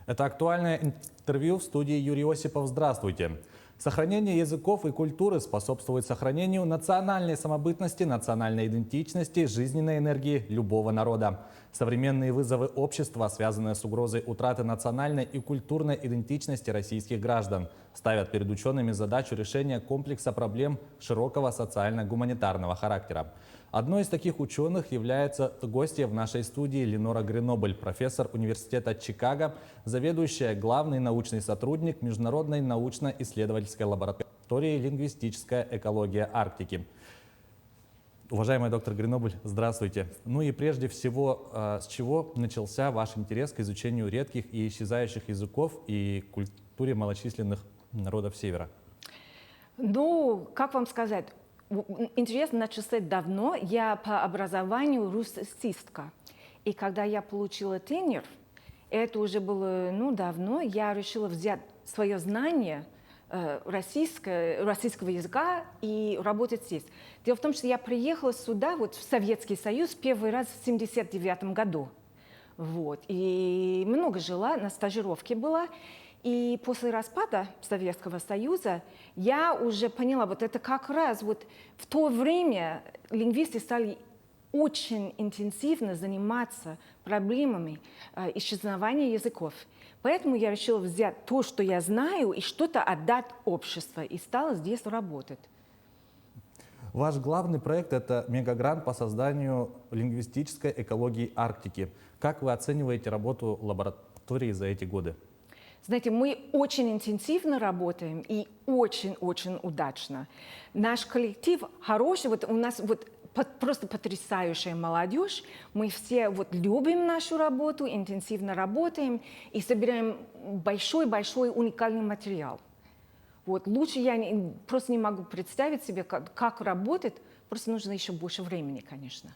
Это актуальное интервью в студии Юрий Осипов. Здравствуйте. Сохранение языков и культуры способствует сохранению национальной самобытности, национальной идентичности, жизненной энергии любого народа. Современные вызовы общества, связанные с угрозой утраты национальной и культурной идентичности российских граждан, ставят перед учеными задачу решения комплекса проблем широкого социально-гуманитарного характера. Одной из таких ученых является гостья в нашей студии Ленора Гренобль, профессор университета Чикаго, заведующая главный научный сотрудник Международной научно-исследовательской лаборатории «Лингвистическая экология Арктики». Уважаемая доктор Гренобль, здравствуйте. Ну и прежде всего, с чего начался ваш интерес к изучению редких и исчезающих языков и культуре малочисленных народов Севера? Ну, как вам сказать? Интерес начался давно. Я по образованию русистка. И когда я получила тенер, это уже было давно, я решила взять свое знание российского языка и работать здесь. Дело в том, что я приехала сюда, в Советский Союз, первый раз в 1979 году. И много жила, на стажировке была. И после распада Советского Союза я уже поняла, это как раз в то время лингвисты стали очень интенсивно заниматься проблемами исчезновения языков. Поэтому я решила взять то, что я знаю, и что-то отдать обществу, и стала здесь работать. Ваш главный проект – это мегагрант по созданию лингвистической экологии Арктики. Как вы оцениваете работу лаборатории за эти годы? Знаете, мы очень интенсивно работаем и очень-очень удачно. Наш коллектив хороший, у нас просто потрясающая молодежь. Мы все любим нашу работу, интенсивно работаем и собираем большой-большой уникальный материал. Лучше я просто не могу представить себе, как работать, просто нужно еще больше времени, конечно.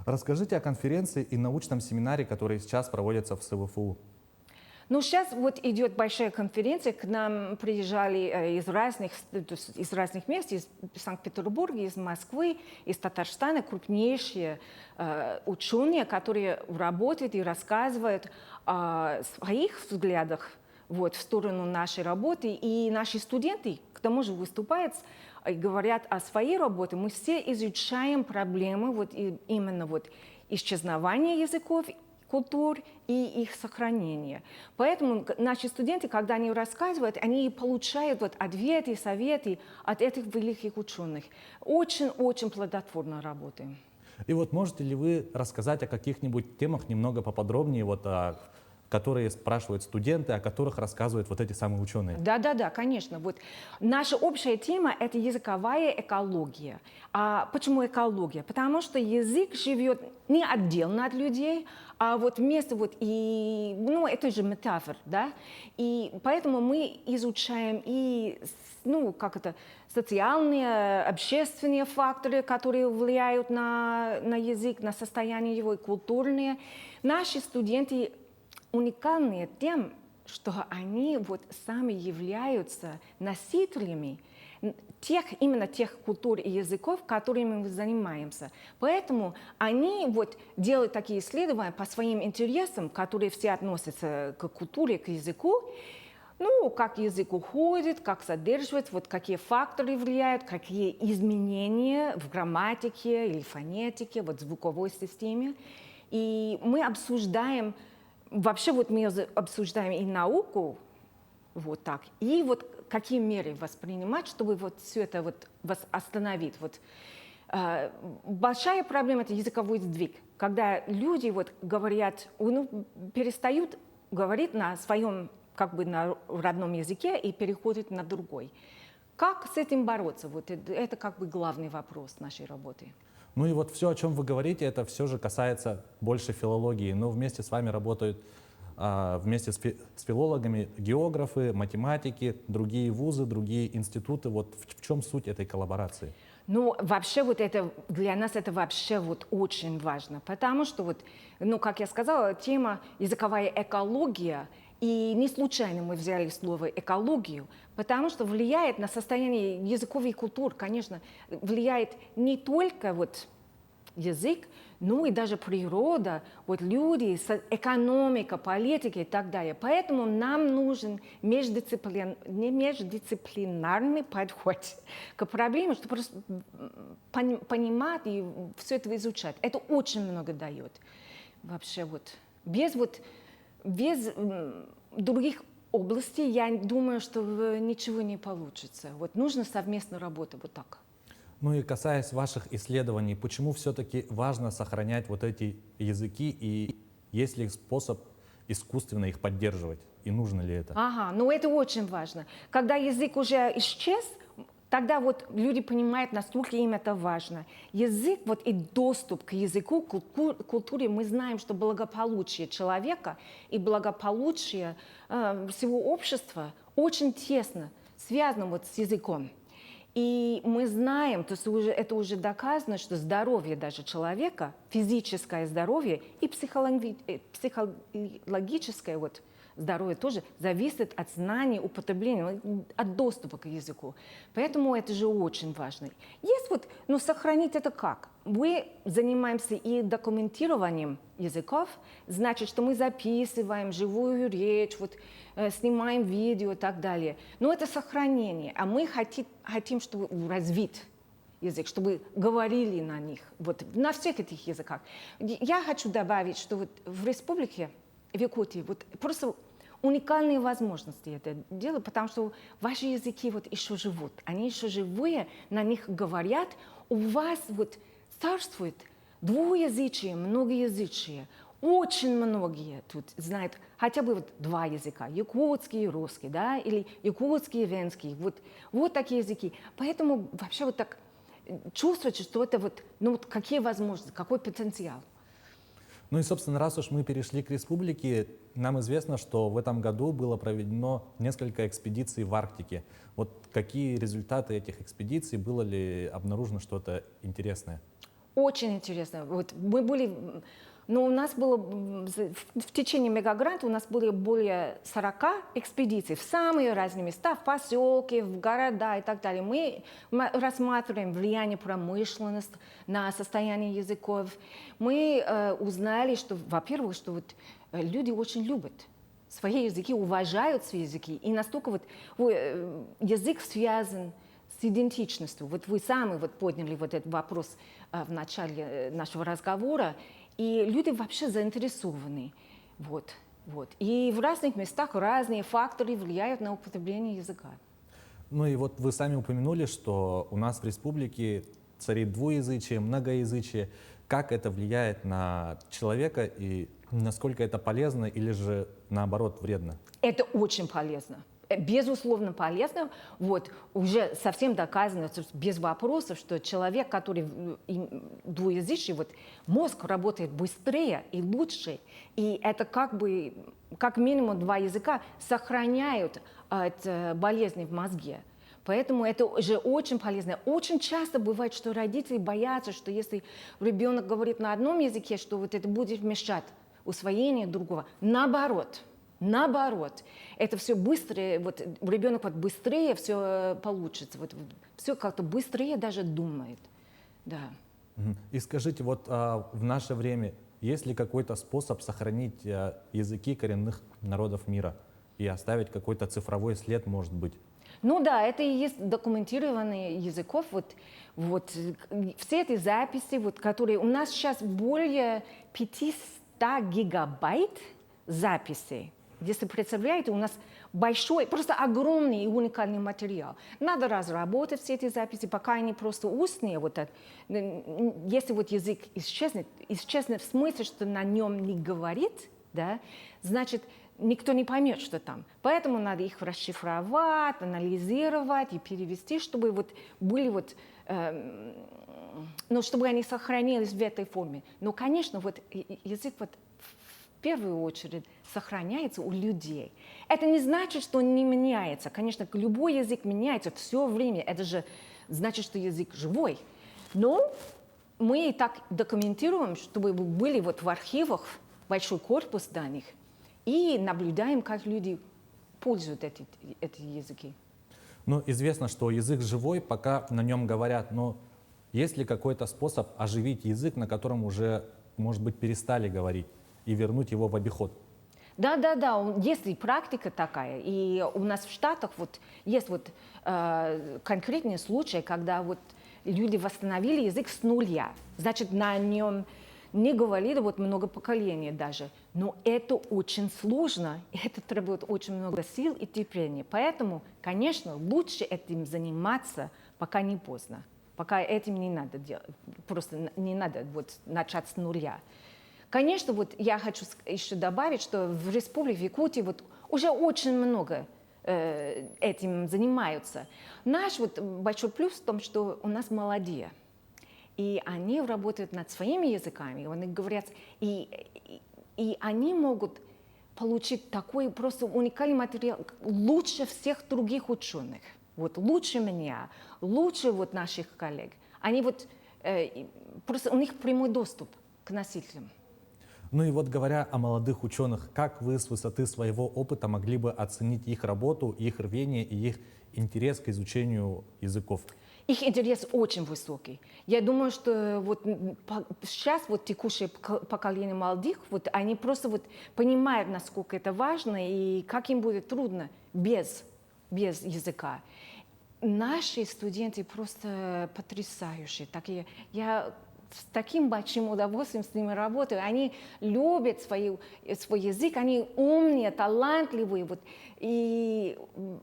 Расскажите о конференции и научном семинаре, которые сейчас проводятся в СВФУ. Сейчас идет большая конференция, к нам приезжали из разных мест, из Санкт-Петербурга, из Москвы, из Татарстана, крупнейшие ученые, которые работают и рассказывают о своих взглядах в сторону нашей работы. И наши студенты, к тому же, выступают и говорят о своей работе. Мы все изучаем проблемы именно исчезнования языков, культур и их сохранения. Поэтому наши студенты, когда они рассказывают, они получают ответы, советы от этих великих ученых. Очень-очень плодотворно работаем. И можете ли вы рассказать о каких-нибудь темах немного поподробнее, которые спрашивают студенты, о которых рассказывают эти самые ученые? Да, конечно. Наша общая тема – это языковая экология. А почему экология? Потому что язык живет не отдельно от людей, а вместе это же метафора, да? И поэтому мы изучаем и социальные, общественные факторы, которые влияют на язык, на состояние его, и культурные. Наши студенты уникальные тем, что они сами являются носителями именно тех культур и языков, которыми мы занимаемся. Поэтому они делают такие исследования по своим интересам, которые все относятся к культуре, к языку. Как язык уходит, как содерживается, какие факторы влияют, какие изменения в грамматике или фонетике, в звуковой системе. И мы обсуждаем мы обсуждаем и науку, и какие меры воспринимать, чтобы все это остановить. Большая проблема – это языковой сдвиг, когда люди говорят, перестают говорить на своем на родном языке и переходят на другой. Как с этим бороться? Это главный вопрос нашей работы. Ну и все, о чем вы говорите, это все же касается больше филологии. Но вместе с вами работают, вместе с филологами, географы, математики, другие вузы, другие институты. В чем суть этой коллаборации? Вообще это для нас это вообще очень важно, потому что как я сказала, тема языковая экология. И не случайно мы взяли слово «экологию», потому что влияет на состояние языковой культуры, конечно, влияет не только язык, ну и даже природа, вот люди, экономика, политика и так далее. Поэтому нам нужен междисциплинарный подход к проблеме, чтобы просто понимать и все это изучать. Это очень много дает. Вообще без других областей, я думаю, что ничего не получится. Вот нужно совместная работа, вот так. Ну и касаясь ваших исследований, почему все-таки важно сохранять вот эти языки и есть ли способ искусственно их поддерживать? И нужно ли это? Ага, ну это очень важно. Когда язык уже исчез, тогда вот люди понимают, насколько им это важно. Язык вот и доступ к языку, к культуре, мы знаем, что благополучие человека и благополучие всего общества очень тесно связано вот с языком. И мы знаем, то есть это уже доказано, что здоровье даже человека, физическое здоровье и психологическое вот здоровье тоже зависит от знания, употребления, от доступа к языку. Поэтому это же очень важно. Есть вот, но сохранить это как? Мы занимаемся и документированием языков, значит, что мы записываем живую речь, вот, снимаем видео и так далее. Но это сохранение, а мы хотим, чтобы развить язык, чтобы говорили на них, вот, на всех этих языках. Я хочу добавить, что вот в республике в Якутии вот просто уникальные возможности это делать, потому что ваши языки вот еще живут, они еще живые, на них говорят. У вас вот царствует двуязычие, многоязычие. Очень многие тут знают хотя бы вот два языка, якутский и русский, да, или якутский и венский, вот такие языки. Поэтому вообще вот так чувствуете, что это вот, ну вот какие возможности, какой потенциал. Ну и, собственно, раз уж мы перешли к республике, нам известно, что в этом году было проведено несколько экспедиций в Арктике. Вот какие результаты этих экспедиций, было ли обнаружено что-то интересное? Очень интересно. Вот мы были, но у нас было в течение мегагранта у нас были более 40 экспедиций в самые разные места, в поселки, в города и так далее. Мы рассматриваем влияние промышленности на состояние языков. Мы узнали, что, во-первых, что вот люди очень любят свои языки, уважают свои языки, и настолько вот язык связан с идентичностью. Вот вы сами вот подняли вот этот вопрос в начале нашего разговора, и люди вообще заинтересованы. Вот. И в разных местах разные факторы влияют на употребление языка. Ну и вот вы сами упомянули, что у нас в республике царит двуязычие, многоязычие. Как это влияет на человека и насколько это полезно или же наоборот вредно? Это очень полезно. Безусловно полезно. Вот, уже совсем доказано, без вопросов, что человек, который двуязычный, вот, мозг работает быстрее и лучше. И это как минимум два языка сохраняют от болезней в мозге. Поэтому это уже очень полезно. Очень часто бывает, что родители боятся, что если ребенок говорит на одном языке, что вот это будет мешать усвоению другого. Наоборот, это все быстрее, вот ребенок вот быстрее все получится, вот, все как-то быстрее даже думает, да. И скажите, вот в наше время есть ли какой-то способ сохранить языки коренных народов мира и оставить какой-то цифровой след, может быть? Ну да, это и есть документированные языков, вот все эти записи, вот, которые у нас сейчас более 500 гигабайт записей. Если представляете, у нас большой, просто огромный и уникальный материал. Надо разработать все эти записи, пока они просто устные. Вот так. Если вот язык исчезнет в смысле, что на нем не говорит, да, значит, никто не поймет, что там. Поэтому надо их расшифровать, анализировать и перевести, чтобы вот были вот, ну, чтобы они сохранились в этой форме. Но, конечно, вот язык вот в первую очередь сохраняется у людей. Это не значит, что он не меняется. Конечно, любой язык меняется все время. Это же значит, что язык живой. Но мы и так документируем, чтобы были вот в архивах большой корпус данных, и наблюдаем, как люди пользуют эти языки. Ну, известно, что язык живой, пока на нем говорят, но Есть ли какой-то способ оживить язык, на котором уже, может быть, перестали говорить, и вернуть его в обиход? Да, есть и практика такая. И у нас в Штатах вот есть вот конкретные случаи, когда вот люди восстановили язык с нуля. Значит, на нем не говорили вот много поколений даже. Но это очень сложно, и это требует очень много сил и терпения. Поэтому, конечно, лучше этим заниматься, пока не поздно. Пока этим не надо делать, просто не надо вот начать с нуля. Конечно, вот я хочу еще добавить, что в Республике Якутия вот уже очень много этим занимаются. Наш вот большой плюс в том, что у нас молодые. И они работают над своими языками, они говорят, и они могут получить такой просто уникальный материал лучше всех других ученых. Вот лучше меня, лучше вот наших коллег. Они вот, просто у них прямой доступ к носителям. Ну и вот говоря о молодых ученых, как вы с высоты своего опыта могли бы оценить их работу, их рвение и их интерес к изучению языков? Их интерес очень высокий. Я думаю, что вот сейчас вот текущее поколение молодых, вот они просто вот понимают, насколько это важно и как им будет трудно без языка. Наши студенты просто потрясающие. Такие, я с таким большим удовольствием с ними работаю. Они любят свой язык, они умные, талантливые. Вот, и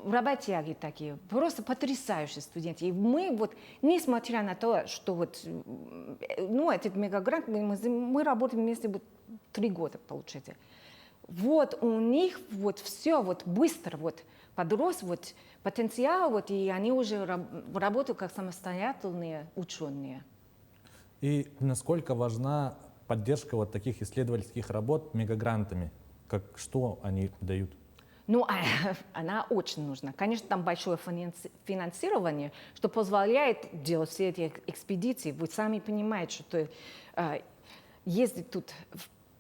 работяги такие, просто потрясающие студенты. И мы, вот, несмотря на то, что вот, ну, этот мегагрант, мы работаем вместе вот 3 года, получается. Вот у них вот все вот быстро вот подрос вот потенциал, вот, и они уже работают как самостоятельные ученые. И насколько важна поддержка вот таких исследовательских работ мегагрантами? Что они дают? Ну, она очень нужна. Конечно, там большое финансирование, что позволяет делать все эти экспедиции. Вы сами понимаете, что ездить тут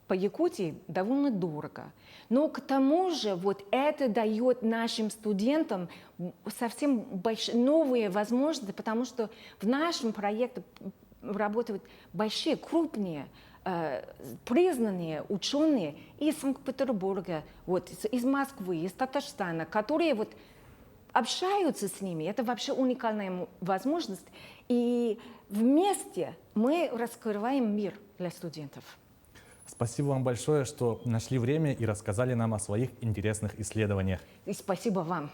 по Якутии довольно дорого. Но к тому же вот это дает нашим студентам совсем новые возможности, потому что в нашем проекте работают большие, крупные, признанные ученые из Санкт-Петербурга, вот, из Москвы, из Татарстана, которые вот общаются с ними. Это вообще уникальная возможность. И вместе мы раскрываем мир для студентов. Спасибо вам большое, что нашли время и рассказали нам о своих интересных исследованиях. И спасибо вам.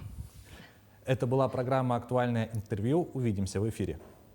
Это была программа «Актуальное интервью». Увидимся в эфире.